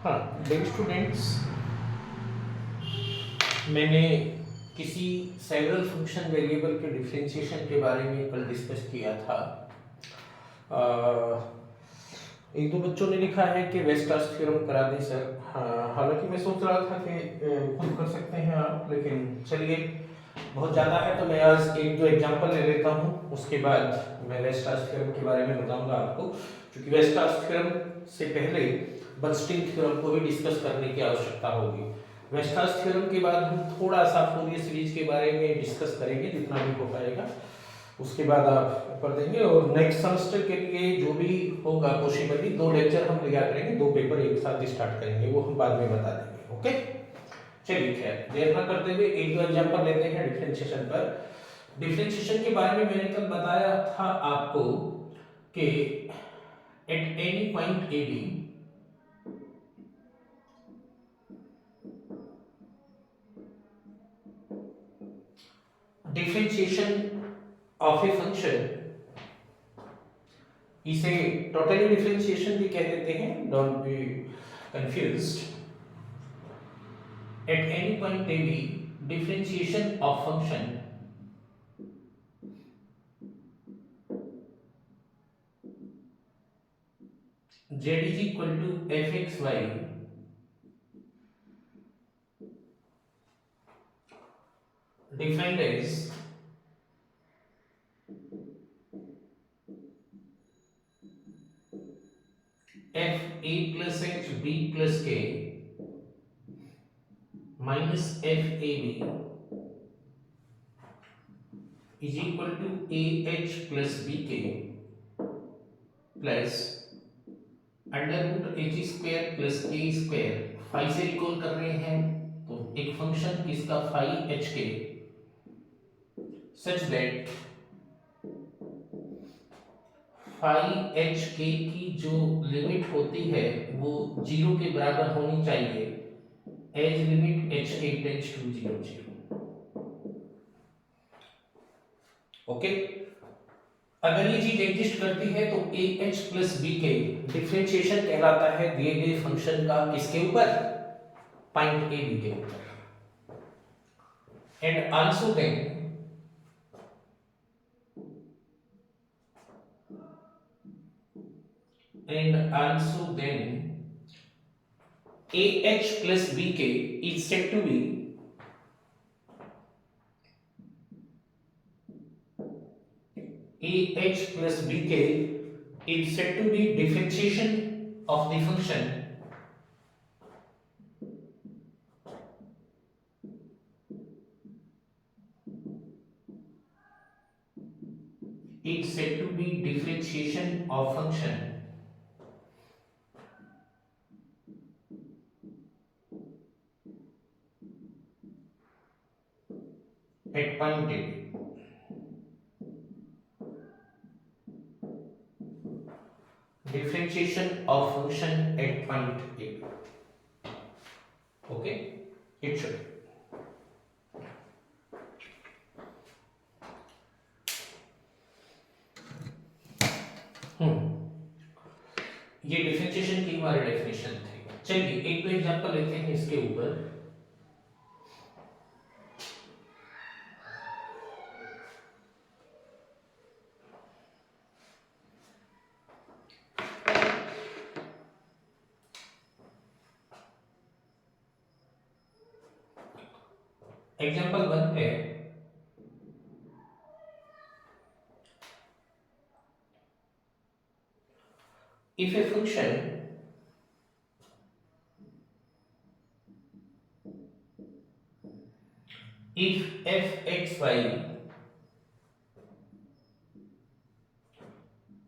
हाँ, dear students, मैंने किसी सेवरल फंक्शन वेरिएबल के डिफरेंशिएशन के बारे में कल डिस्कस किया था। एक दो बच्चों ने लिखा है कि वेस्टर्स थ्योरम करा दें सर। हाँ, हालांकि मैं सोच रहा था कि खुद कर सकते हैं आप, लेकिन चलिए बहुत ज़्यादा है तो मैं आज एक दो एग्जांपल ले लेता हूँ, उसके बाद मैं वेस्टर्स थ्योरम के बारे में बताऊंगा आपको। क्योंकि वेस्टर्स थ्योरम से पहले बर्नस्टीन थ्योरम को भी डिस्कस करने की आवश्यकता होगी। वेस्टर्स थ्योरम के बाद हम थोड़ा सा फूरियर सीरीज के बारे में डिस्कस करेंगे जितना भी हो पाएगा, उसके बाद आप कर देंगे। और नेक्स्ट सेमेस्टर के लिए जो भी होगा पॉसिबली 2 लेक्चर हम लिया करेंगे, 2 पेपर एक साथ स्टार्ट करेंगे, वो हम बाद में बता देंगे। ओके, चलिए खैर देर ना करते हुए एक दो एग्जांपल लेते हैं डिफरेंशिएशन पर। डिफरेंशिएशन के बारे में मैंने कल बताया था आपको कि at any point A B differentiation of a function, इसे टोटली डिफरेंशिएशन भी कह देते हैं, don't be confused. At any point a b, differentiation of function z is equal to fxy defined as f a plus h b plus k minus f a b is equal to a h plus b k plus under root H square plus के square. Phi से recall कर रहे हैं तो एक function किसका, phi H के, such that phi H के की जो लिमिट होती है वो 0 के बराबर होनी चाहिए, age limit H K tends to 0 okay. अगर ये चीज एग्जिस्ट करती है तो ए एच प्लस बी के डिफरेंशिएशन कहलाता है दिए गए फंक्शन का, किसके ऊपर, पॉइंट ए बी के ऊपर। And also then a h plus b k is said to be a h plus b k is said to be differentiation of the function is said to be differentiation of function at point a b। Differentiation of function at point a b। Okay, it should ये differentiation की हमारी definition थी। चलिए एक दो example लेते हैं इसके ऊपर। एग्जांपल 1 है, if a function if fxy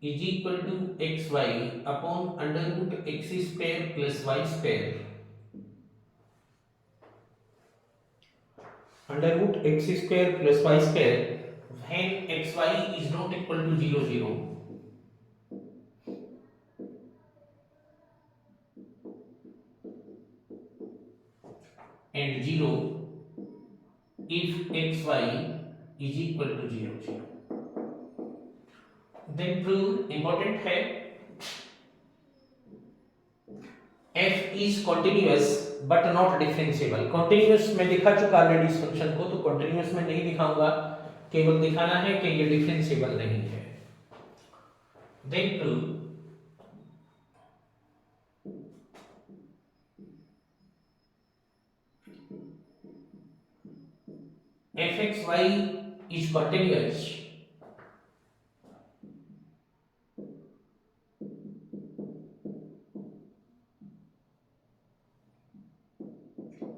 is equal to xy upon under root x square plus y square, under root x square plus y square when xy is not equal to 0 and 0 if xy is equal to 0 then prove, important है, f is continuous but not differentiable। continuous में दिखा चुका already इस function को, तो continuous में नहीं दिखाऊंगा, केवल दिखाना है कि ये डिफरेंशिएबल नहीं है। Then prove fxy is continuous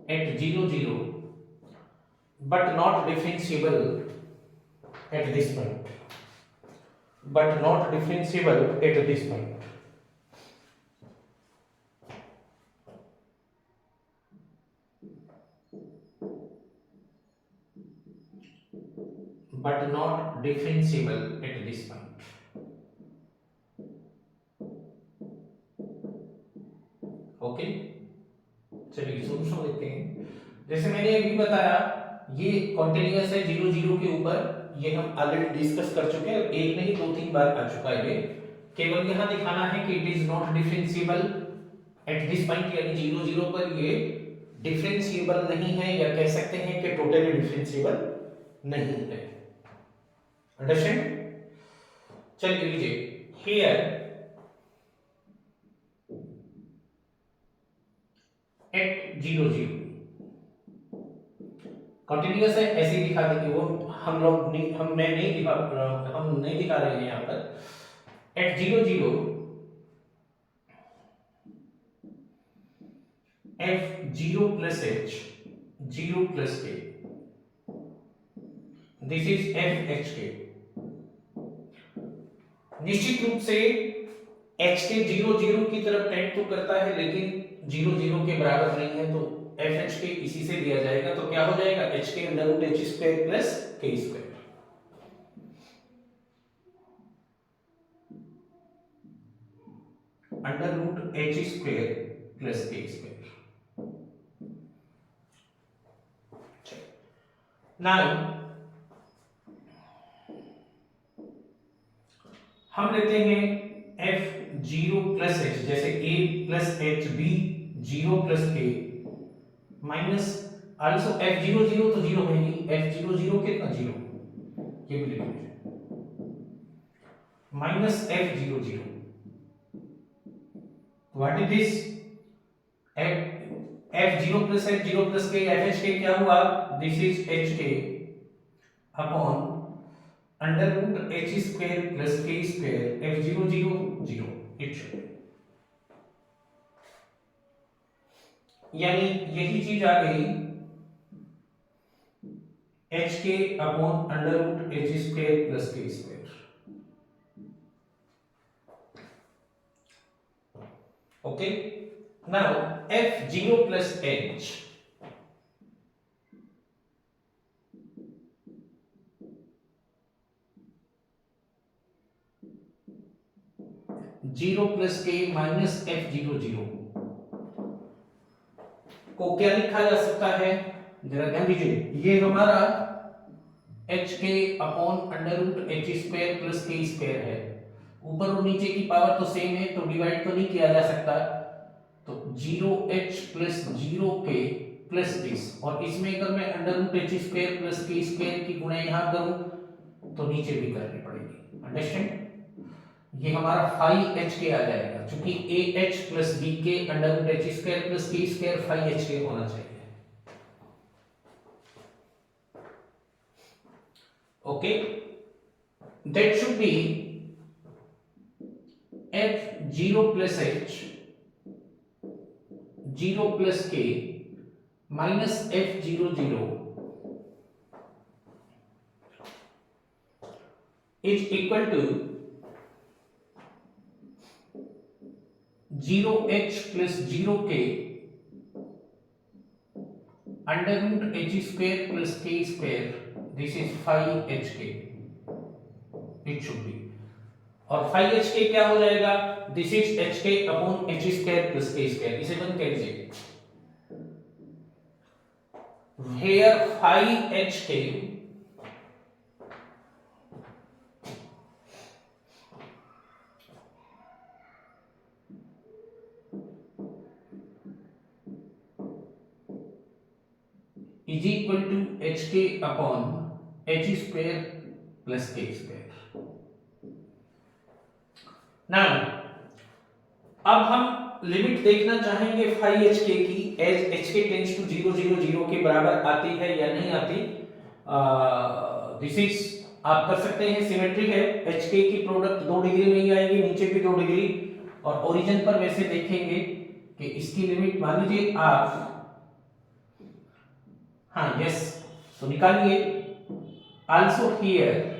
at 0 0 but not differentiable at this point, but not differentiable at this point। but not differentiable at this point। Okay, चलिए सॉल्यूशन देखते हैं। जैसे मैंने अभी बताया ये कॉन्टिन्यूअस है 0 0 के ऊपर, ये हम ऑलरेडी डिस्कस कर चुके हैं, एक नहीं दो तीन बार आ चुका है ये। केवल यहां दिखाना है कि it is not differentiable at this point, यानी 0 0 पर ये डिफरेंशिएबल नहीं है, या कह सकते हैं कि टोटली डिफरेंशिएबल नहीं है। अंडरस्टैंड? चलिए लीजिए, हियर एट 0 0 कंटिन्यूअस है, ऐसे ही दिखा देंगे वो, हम लोग नहीं, हम नहीं दिखा रहे हैं यहाँ पर। At 0 0 f 0 plus h 0 plus k, this is f h k। निश्चित रूप से h के 0 0 की तरफ टेंड तो करता है, लेकिन 0 0 के बराबर नहीं है, तो एफ एच के इसी से दिया जाएगा, तो क्या हो जाएगा h k under root H square plus के square. Under root H square plus के स्क्वायर। नाउ हम लेते हैं एफ 0 प्लस एच, जैसे a plus h b 0 plus k minus also f 0 0 तो 0 है नहीं, f 0 0 कितना 0, ये भी लिख लीजिए, minus f 0 0। What is this? f 0 plus h 0 plus k, f h k क्या हुआ? This is h k upon under root h square plus k square, f 0 0 0 it should, यानी यही चीज आ गई एच के upon under root H square plus के square. Okay, now f 0 plus h 0 plus k minus f 0 0 को क्या लिखा जा सकता है, जरा ध्यान दीजिए, ये हमारा एच के upon under root H square plus के स्क्वायर है, ऊपर और नीचे की पावर तो सेम है, तो डिवाइड तो नहीं किया जा सकता, तो 0h plus 0k plus this, और इसमें अगर मैं under root H square plus के स्क्वायर की गुणा यहां करूं तो नीचे भी करनी पड़ेगी। अंडरस्टैंड? ये हमारा 5h आ जाएगा, क्योंकि ah plus bk under root H square plus के स्क्वायर 5h होना चाहिए। Okay, that should be f 0 plus h 0 plus k minus f 0 0 is equal to 0h plus 0k under root h square plus k square, this is 5hk it should be, और 5hk क्या हो जाएगा, this is hk upon h square plus k square, इसे बंद कर दीजिए, where 5hk is equal to H के upon H square plus के स्क्वायर। नाउ अब हम लिमिट देखना चाहेंगे फाई एच के की, as H K tends to 0 0 0 के बराबर आती है या नहीं आती। दिस इज आप कर सकते हैं, सिमेट्रिक है, एच के की प्रोडक्ट 2 डिग्री में ही आएगी, नीचे भी 2 डिग्री, और ओरिजिन पर वैसे देखेंगे कि इसकी लिमिट मान लीजिए आप, हाँ यस, तो निकालिए। आल्सो हियर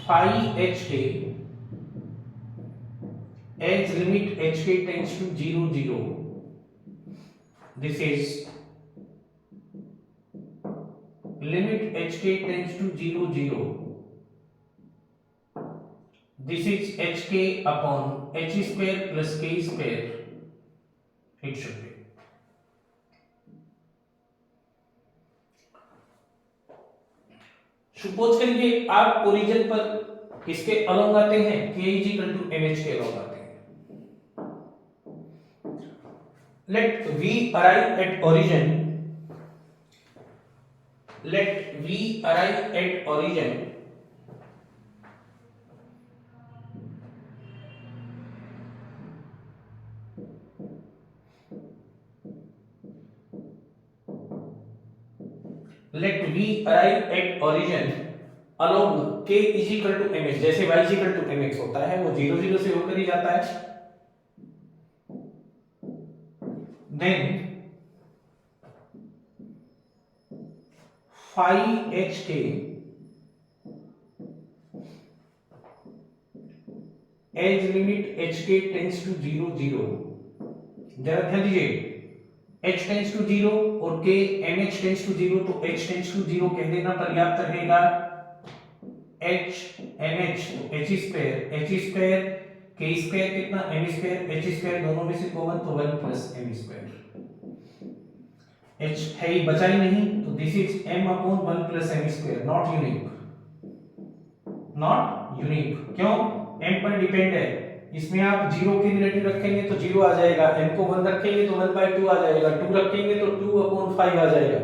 फाई एच के as limit hk tends to 0 0, this is limit hk tends to 0 0, this is hk upon h square plus k square, it should be। Suppose करिए आप ओरिजिन पर किसके अलोंग आते हैं, k is equal to mh के along आते हैं। Let v arrive at origin, let v arrive at origin let v arrive at origin along k is equal to mx, जैसे y is equal to mx होता है वो 0 0 से होकर ही जाता है। then phi hk as limit hk tends to 0 0, जरा ध्यान दीजिए, h tends to 0 और k mh tends to 0, तो h tends to 0 कह देना पर्याप्त रहेगा। h mh तो h स्क्वायर k स्क्वायर कितना m स्क्वायर, h स्क्वायर दोनों में से कॉमन तो 1 प्लस m स्क्वायर, h है ही बचा ही नहीं, तो this is m upon 1 plus m square, not unique, not unique. क्यों, m पर डिपेंड है, इसमें आप 0 के रिलेटिव रखेंगे तो 0 आ जाएगा, m को 1 रखेंगे तो 1/2 आ जाएगा, 2 रखेंगे तो 2/5 आ जाएगा,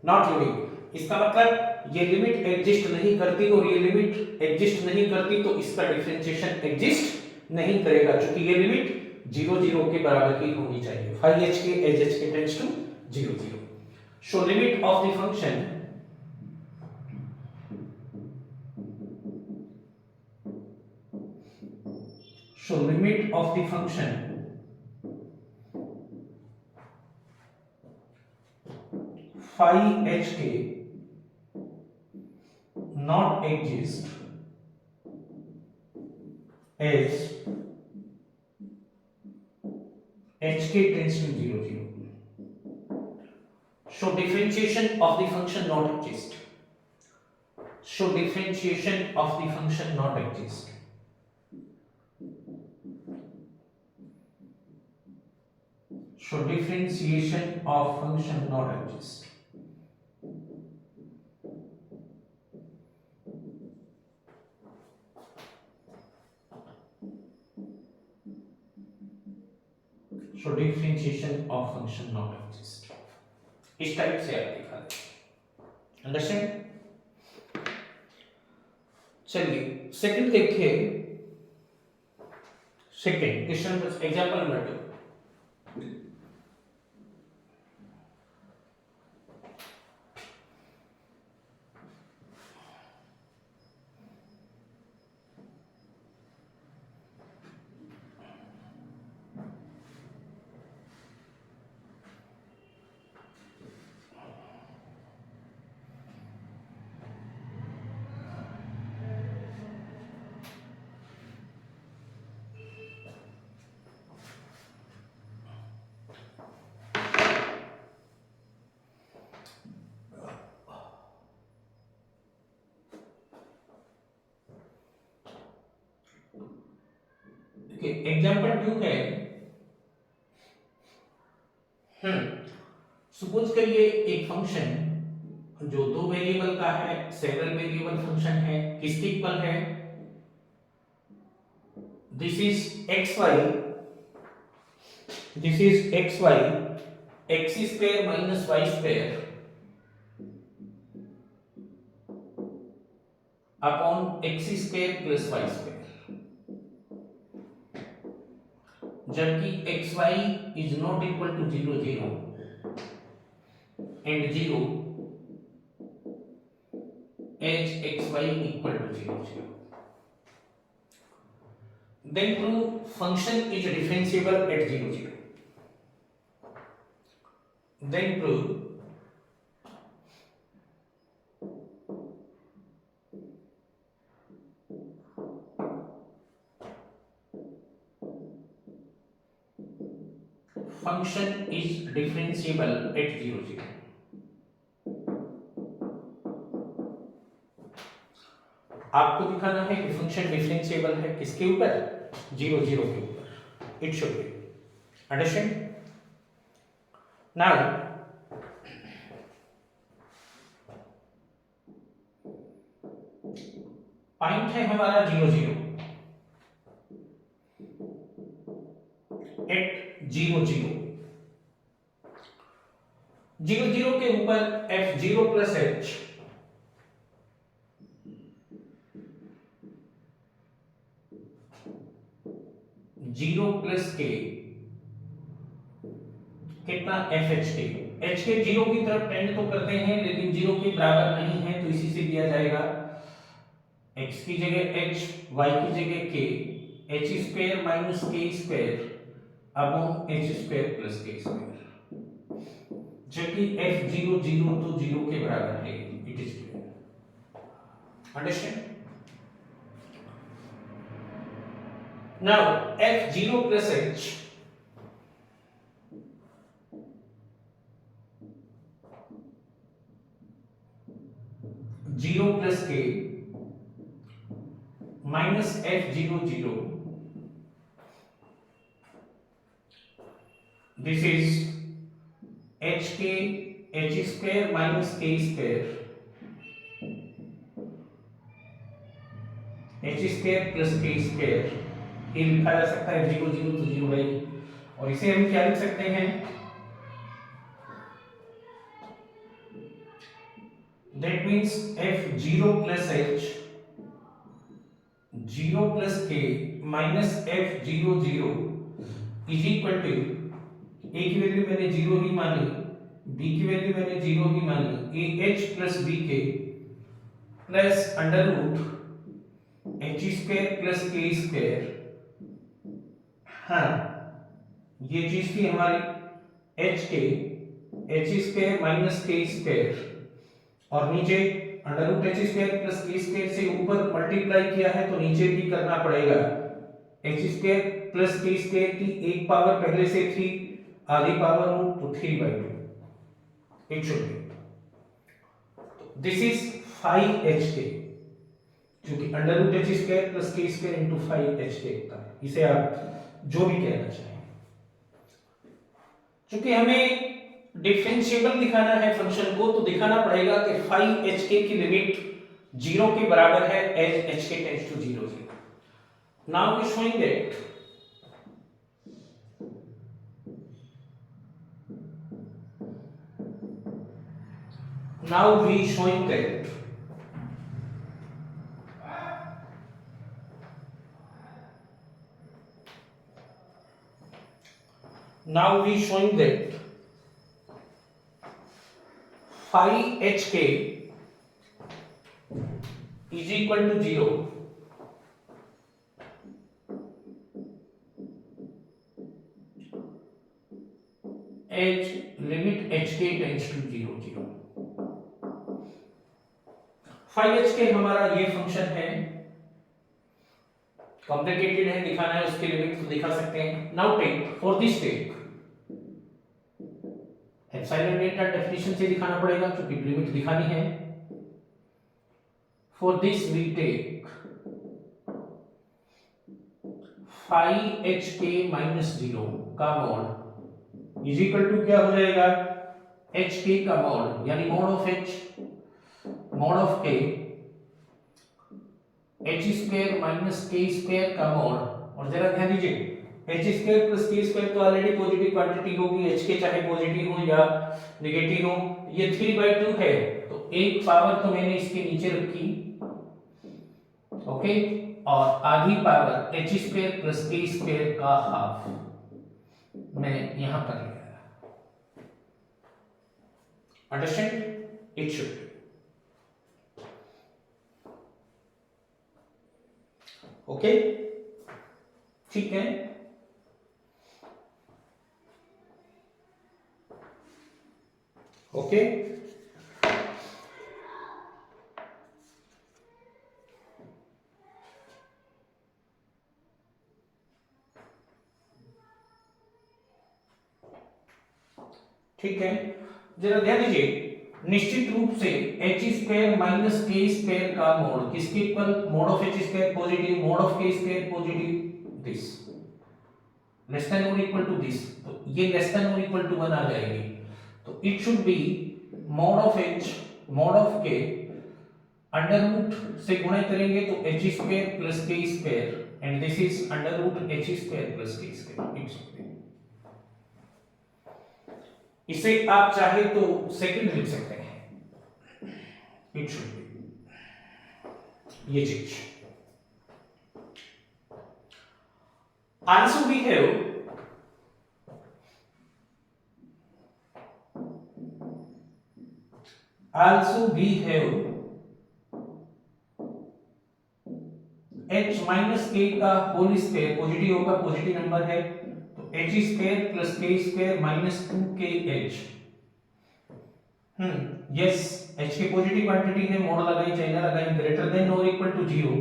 नॉट यूनिक। इसका मतलब ये लिमिट एग्जिस्ट नहीं करती, और ये लिमिट एग्जिस्ट नहीं करती तो इसका डिफरेंशिएशन एग्जिस्ट नहीं करेगा, क्योंकि ये लिमिट 0 0 के बराबर ही होनी चाहिए। Phi H K as H K tends to 0 0, so limit of the function so limit of the function phi hk not exist as hk tends to 0 0, so differentiation of the function not exist, so differentiation of the function not exist, so differentiation of function not exist, so differentiation of function not exist, इस type से आप दिखा दें, understand. चलिए second देखिए, second question example number 2, example 2 है। Suppose करिए एक फंक्शन जो 2 वेरिएबल का है, सेवरल वेरिएबल फंक्शन है, किसके इक्वल है, this is xy this is x y, x square minus y square upon x square plus y square, जबकि x y is not equal to 0 0 and 0 as x y equal to 0 0. Then prove function is differentiable at 0 0. Then prove function is differentiable at 0 0. आपको दिखाना है कि function differentiable है किसके ऊपर, 0 0 के ऊपर. It should be understand. Now point है हमारा 0 0 एट 0 0. 0 0 के ऊपर f0 plus h zero plus के कितना एफ एच के जीरो की तरफ टेंड तो करते हैं लेकिन जीरो के बराबर नहीं है, तो इसी से दिया जाएगा x की जगह h, y की जगह k, h square minus k square upon h square plus k square, जबकि f0 0 तो जीरो के बराबर है. It is clear. Understand. Now f0 plus h zero plus k minus f0 0. This is hk h square minus k square h square plus k square. ये लिखा जा सकता है f0 0 तो 0 है, और इसे हम क्या लिख सकते हैं, that means f0 plus h 0 plus k minus f0 0 is equal to, a की वैल्यू मैंने 0 ही मानी, b की वैल्यू मैंने 0 ही मानी, ah plus bk plus under root h square plus k square. हाँ, ये चीज थी हमारी h square minus k square, और नीचे under root h square plus k square से ऊपर मल्टीप्लाई किया है तो नीचे भी करना पड़ेगा. h square plus k square की एक पावर पहले से थी, आधी पावर रूट तो 3/2. It should be. This is 5hk, क्योंकि under root h square plus k square into 5hk होता है. इसे आप जो भी कहना चाहें, क्योंकि हमें डिफरेंशिएबल दिखाना है फंक्शन को, तो दिखाना पड़ेगा कि 5hk की लिमिट 0 के बराबर है as hk tends to 0 0. Now we showing that Now we showing that phi hk is equal to 0 as limit hk tends to 0 0. phi hk हमारा ये फंक्शन है, कॉम्प्लिकेटेड है, दिखाना है उसके लिमिट तो दिखा सकते हैं. Now take for this take epsilon delta definition से दिखाना पड़ेगा क्योंकि लिमिट दिखानी है. For this we take phi hk minus 0 का मॉड इज इक्वल टू क्या हो जाएगा, hk का मॉड यानी mod of h mod of k h square minus k square का मॉड. और जरा ध्यान दीजिए एच स्क्वायर प्लस के स्क्वायर तो ऑलरेडी पॉजिटिव क्वांटिटी होगी, एच के चाहे पॉजिटिव हो या नेगेटिव हो, ये 3/2 है तो एक पावर तो मैंने इसके नीचे रखी, ओके, और आधी पावर एच स्क्वायर प्लस के स्क्वायर का हाफ मैं यहां पर ले आया। अंडरस्टैंड? इट शुड ओके, ठीक है। ओके, ठीक है, जरा ध्यान दीजिए, निश्चित रूप से h square minus k square का मोड किसके equal, mod of h square positive, mod of k square positive, this less than और इक्वल टू दिस, तो ये लेस देन और इक्वल टू 1 आ जाएगी, तो it should be mod of h mod of k under root से गुणा करेंगे तो एच स्क्वायर प्लस के square and this is under root H square plus के स्क्वायर, इट शुड बी, इसे आप चाहे तो सेकंड लिख सकते हैं, इट शुड बी ये चीज। Answer we have h minus K का होल स्क्वायर पॉजिटिव होगा, पॉजिटिव नंबर है तो एच स्क्वायर प्लस के square minus 2kh, yes h की पॉजिटिव क्वांटिटी है, मोड लगाई चाहे ना लगाई, ग्रेटर देन और इक्वल टू 0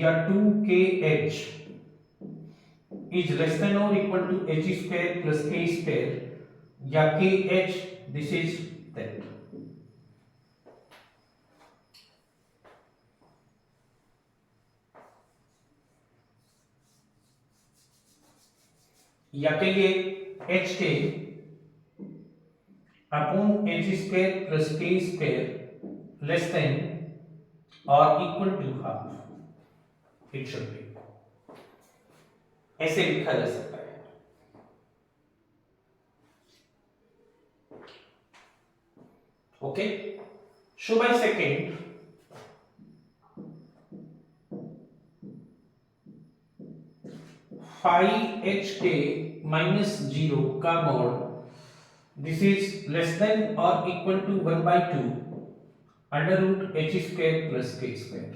या 2kh इज लेस देन और equal to h square plus k square या kh, दिस इज दैट। या कहिए एच के अपॉन एच स्क्वायर प्लस के स्क्वायर लेस देन और equal to half, it should be, ऐसे लिखा जा सकता है। Okay, show by second five h k minus 0 का mod this is less than और equal to 1/2 under root H square plus के square,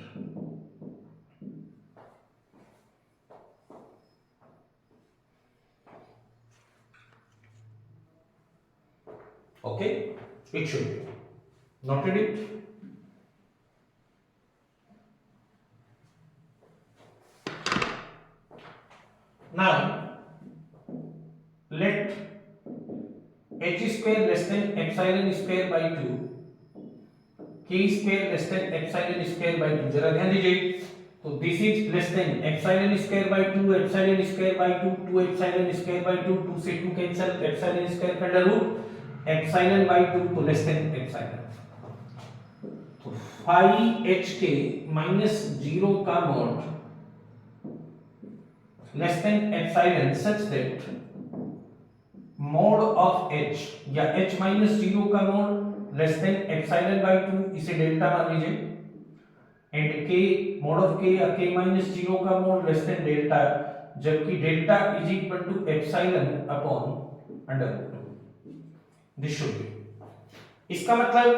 okay, it should be noted it. Now let h square less than epsilon square by 2, k square less than epsilon square by 2, जरा ध्यान दीजिए, तो this is less than epsilon square by 2, epsilon square by 2, 2 epsilon square by 2, 2 से 2 cancel, epsilon square का under root epsilon by 2 तो less than epsilon, तो 5hk minus 0 का mode less than epsilon such that mod of h या h minus 0 का mod less than epsilon by 2, इसे delta मान लीजिए, and k mod of k या k minus 0 का mod less than डेल्टा, जबकि delta is equal to epsilon upon under root, this should be, इसका मतलब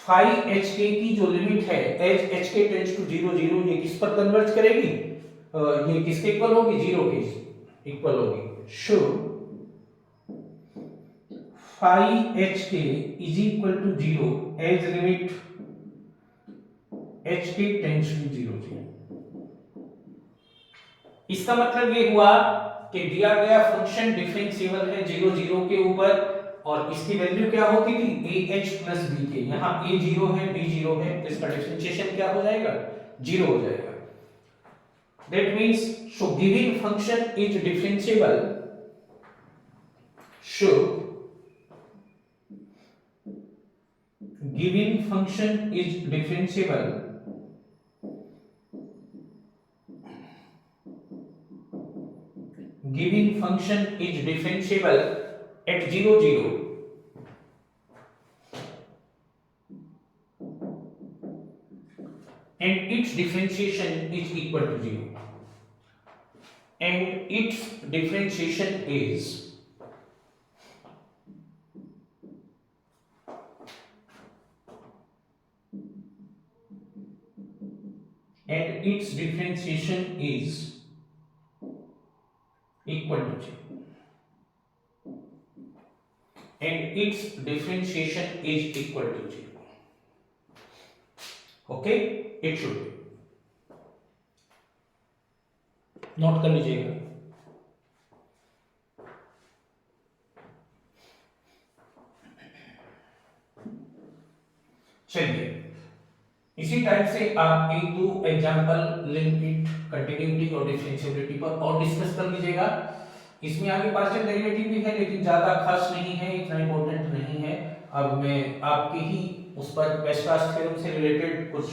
5hk की जो लिमिट है एज hk टेंड्स टू 0 0 ये किस पर कन्वर्ज करेगी, ये किसके इक्वल होगी, 0 के इक्वल होगी, show 5hk is equal to 0 as limit hk tends to 0 0। इसका मतलब ये हुआ कि दिया गया फंक्शन डिफरेंशिएबल है 0 0 के ऊपर और इसकी वैल्यू क्या होती थी ah प्लस bk, यहाँ a 0 है b 0 है, इसका डिफरेंशिएशन क्या हो जाएगा, 0 हो जाएगा। That means so given function is differentiable, so given function is differentiable given function is differentiable eight 0 0 and its differentiation is equal to 0 and its differentiation is equal to 0 and its differentiation is equal to 0. Okay, it should be. Note कर लीजिएगा. चलिए इसी type से आप एक दो example limit, continuity और differentiability पर और डिस्कस कर लीजिएगा. इसमें आगे पार्शियल डेरिवेटिव भी है लेकिन ज्यादा खास नहीं है, इतना इंपॉर्टेंट नहीं है. अब मैं आपके ही उस पर वेस्टर्स थ्योरम से रिलेटेड कुछ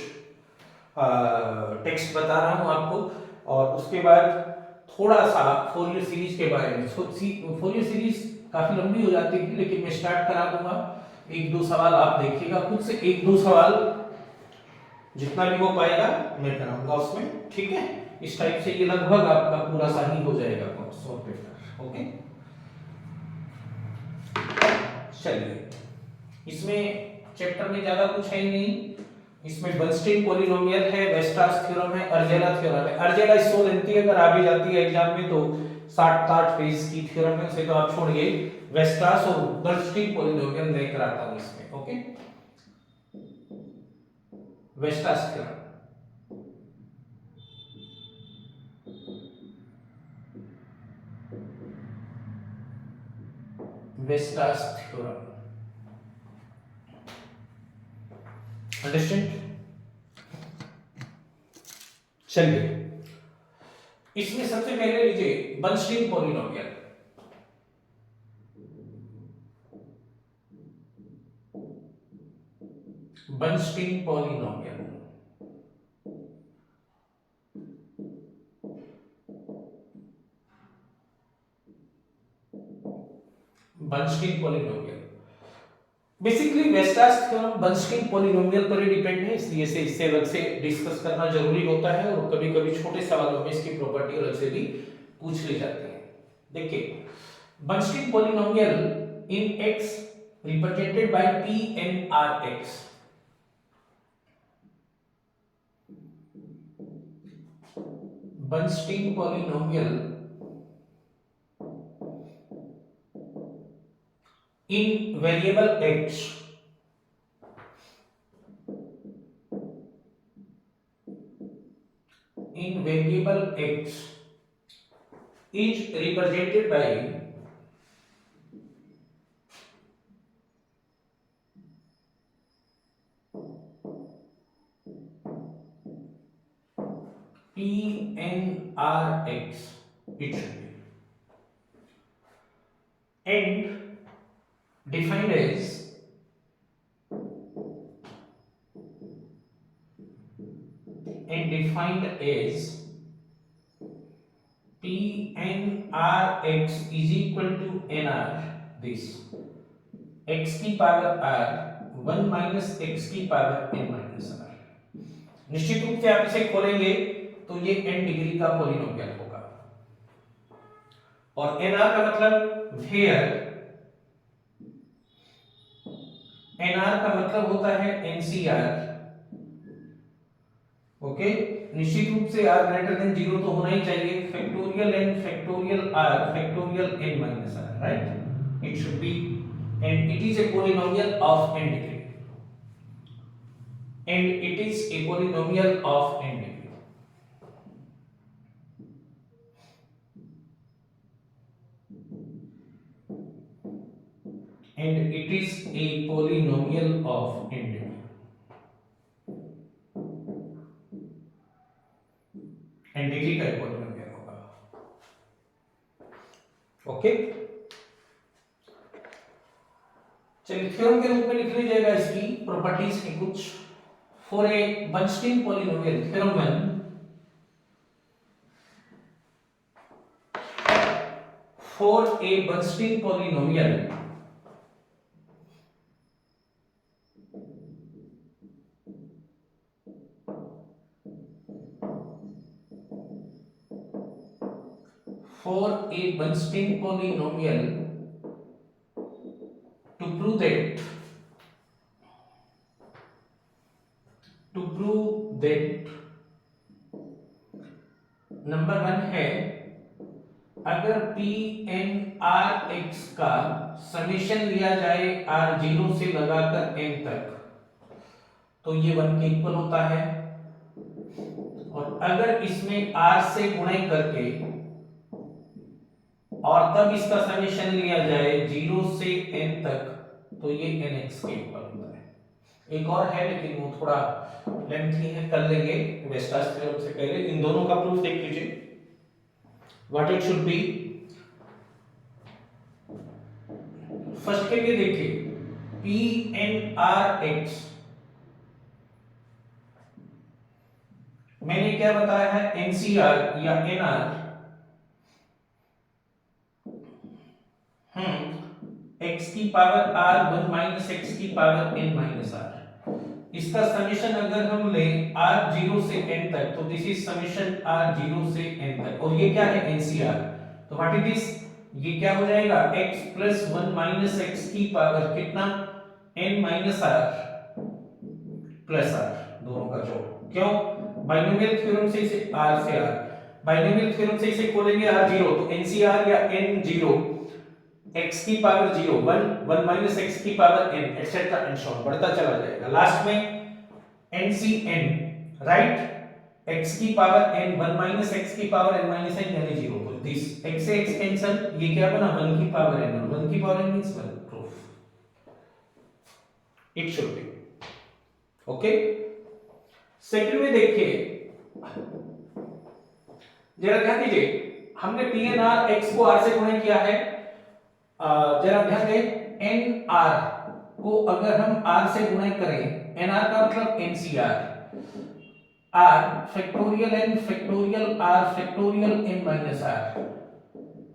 टेक्स्ट बता रहा हूं आपको और उसके बाद थोड़ा सा फोरियर सीरीज के बारे में. फोरियर सीरीज काफी लंबी हो जाती है लेकिन मैं स्टार्ट करा दूंगा. एक दो सवाल आप देखिएगा खुद से, एक दो सवाल जितना भी हो पाएगा मैं कराऊंगा उसमें. ठीक है, इस टाइप से ये लगभग आपका पूरा सा ही हो जाएगा कोर्स और पेपर. ओके, चलिए इसमें चैप्टर में ज्यादा कुछ है ही नहीं. इसमें बर्नस्टीन पॉलिनोमियल है, वेस्टर्स थ्योरम है, अर्जेला थ्योरम है. अर्जेला इस सो लेंथी अगर आ भी जाती है एग्जाम में तो 60 पेज की थ्योरम है, उसे तो आप छोड़िए. वेस्टर्स और बर्नस्टीन पॉलिनोमियल मैं कराता हूं इसमें. Okay, wasters theorem. Wasters theorem, understand. चलिए इसमें सबसे पहले लीजिए Bernstein polynomial. Bernstein polynomial Bernstein polynomial basically wasters theorem Bernstein polynomial पर ही डिपेंड है, इसलिए इससे अलग से डिस्कस करना जरूरी होता है और कभी-कभी छोटे सवालों में इसकी प्रॉपर्टी अलग से भी पूछ ली जाती है. देखिए Bernstein polynomial in x represented by p n r x. Bernstein polynomial in variable x is represented by p n r x. It should be and defined as p n r x is equal to n r. this x की power r 1 minus x की power n minus r. निश्चित रूप से आप इसे खोलेंगे तो ये n डिग्री का पॉलिनोमियल होगा और n r का मतलब वेयर, nr का मतलब होता है ncr. ओके, निश्चित रूप से r ग्रेटर देन 0 तो होना ही चाहिए. Factorial n factorial r factorial n minus r, right. It should B and it is a polynomial of n degree and it is a polynomial of n degree. And it is a polynomial of n degree. n degree का polynomial होगा. Okay, चलिए theorem के रूप में लिख लीजिएगा. इसकी properties की कुछ. For a Bernstein polynomial theorem 1 for a Bunstein polynomial for a Bunstein polynomial to prove that number 1 है अगर पी एन आर एक्स का समेशन लिया जाए आर जीरो से लगाकर एन तक तो ये 1 के इक्वल होता है, और अगर इसमें आर से गुणा करके और तब इसका समेशन लिया जाए 0 से n तक तो ये nx के इक्वल होता है। एक और है लेकिन वो थोड़ा लेंथी है, कर लेंगे वेस्टर्स थ्योरम से पहले। इन दोनों का प्रूफ देख लीजिए। What it should B, first के लिए देखिए पी एन आर एक्स, मैंने क्या बताया है एनसीआर या एनआर x की पावर r 1 माइनस x की पावर n माइनस r। इसका समेशन अगर हम ले r 0 से n तक तो दिस इज समेशन r 0 से n तक, और ये क्या है NCR। तो व्हाट इज दिस, ये क्या हो जाएगा x प्लस 1 माइनस x की पावर कितना n minus r plus r, दोनों का जोड़। क्यों, बाइनोमियल थ्योरम से इसे r से r, बाइनोमियल थ्योरम से इसे खोलेंगे r0 तो NCR या n0 x की पावर 0 1 1 माइनस x की power n etcetera and so on बढ़ता चला जाएगा। लास्ट में NCN राइट, x की पावर n 1 माइनस x की पावर n माइनस n यानी 0, तो दिस x से x कैंसिल, ये क्या बना 1 की पावर n, और 1 की power n means 1, proof it should B okay. Second में देखिए, जरा ध्यान दीजिए, हमने PNR x को r से गुणा किया है। जरा ध्यान दें, एन आर को अगर हम आर से गुणा करें, एन आर का मतलब NCR, R factorial N factorial R factorial N minus R,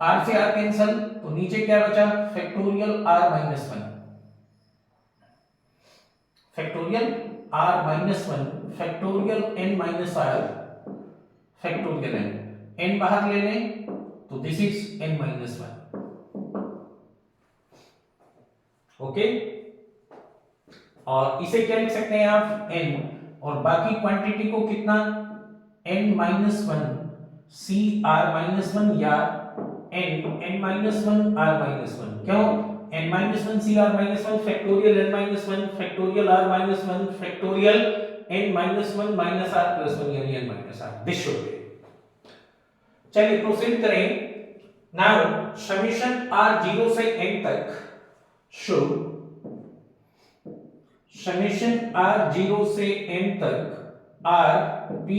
R से आर कैंसिल तो नीचे क्या बचा factorial R minus 1, factorial R minus 1 factorial N minus R factorial N, N बाहर ले लें तो this is N minus 1 okay. और इसे क्या लिख सकते हैं आप n, और बाकी क्वांटिटी को कितना n minus 1 C R minus 1 या n माइनस 1 r माइनस 1। क्यों n minus 1 C R minus 1 factorial n minus 1 factorial r minus 1 factorial n minus 1 minus r plus 1 यानी n minus r, this should be. चलिए proceed करें। Now summation r 0 से n तक should summation r 0 से n तक r p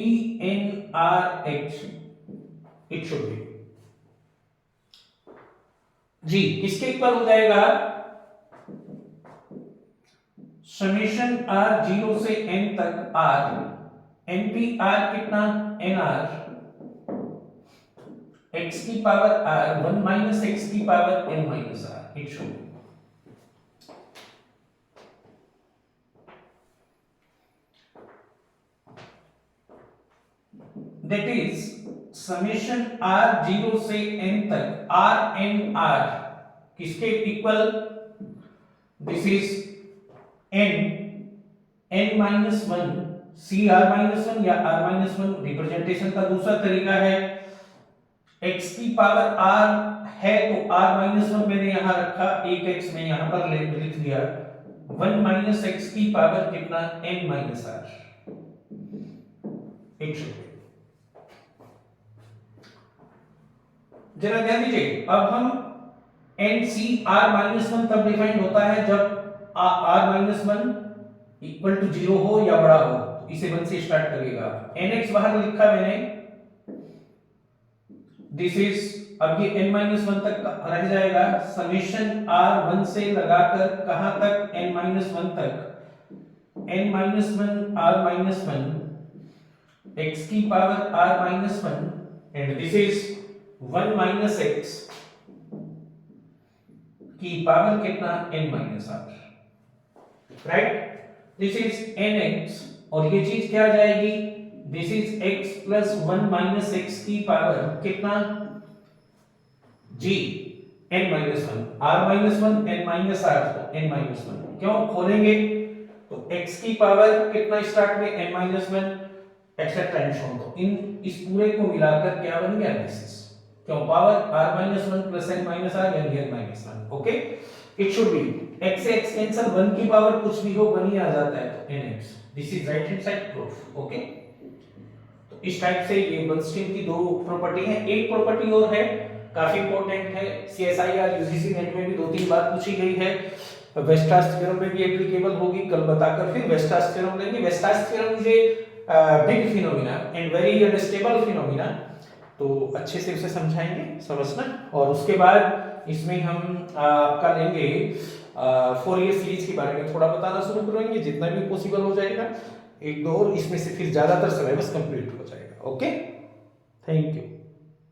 n r h it should be जी किसके equal हो जाएगा, समेशन r 0 से n तक r npr कितना nr x की पावर r 1 माइनस x की power n minus r, it should be that is summation r 0 से n तक r n r किसके इक्वल, this is n minus 1 C R minus 1 या r minus 1। Representation का दूसरा तरीका है x की पावर r है तो r माइनस 1 मैंने यहां रखा, एक x में यहां पर लिख दिया 1 माइनस x की पावर कितना n माइनस r, एक शुड। जरा ध्यान दीजिए, अब हम NCR माइनस 1 तब डिफाइंड होता है जब R माइनस 1 इक्वल टू 0 हो या बड़ा हो, तो इसे 1 से स्टार्ट करिएगा। NX बाहर लिखा मैंने, दिस इज, अब ये n माइनस 1 तक रह जाएगा, समेशन R 1 से लगाकर कहां तक n माइनस 1 तक, n minus 1 R minus 1 x की power R minus 1 and this is 1 minus x की पावर कितना n minus R, right. This is nx और ये चीज क्या आ जाएगी, this is x plus 1 minus x की पावर कितना g n minus 1, r minus 1 n minus r, तो n माइनस 1 क्यों खोलेंगे तो x की पावर कितना स्टार्ट में n minus 1 etcetera and so, तो इन इस पूरे को मिलाकर क्या बन गया, दिस इज क्यों power r minus 1 plus n minus r यानी n minus 1, okay. It should B x से x कैंसिल, 1 की पावर कुछ भी हो 1 ही आ जाता है, तो nx, this is right hand side proof, okay. तो इस टाइप से ये बर्नस्टीन की दो प्रॉपर्टी है। एक प्रॉपर्टी और है काफी इंपॉर्टेंट है, सीएसआई और यूजीसी नेट में भी 2-3 बार पूछी गई है, वेस्टार्स थ्योरम में भी एप्लीकेबल होगी, कल बताकर फिर वेस्टार्स थ्योरम लेंगे। Weierstrass theorem is a big phenomena and very unstable phenomena, तो अच्छे से उसे समझाएंगे, समझना। और उसके बाद इसमें हम आपका लेंगे फोरियर सीरीज के बारे में थोड़ा बताना शुरू करेंगे, जितना भी पॉसिबल हो जाएगा, एक दो और इसमें से फिर ज्यादातर सिलेबस कंप्लीट हो जाएगा, ओके। Thank you.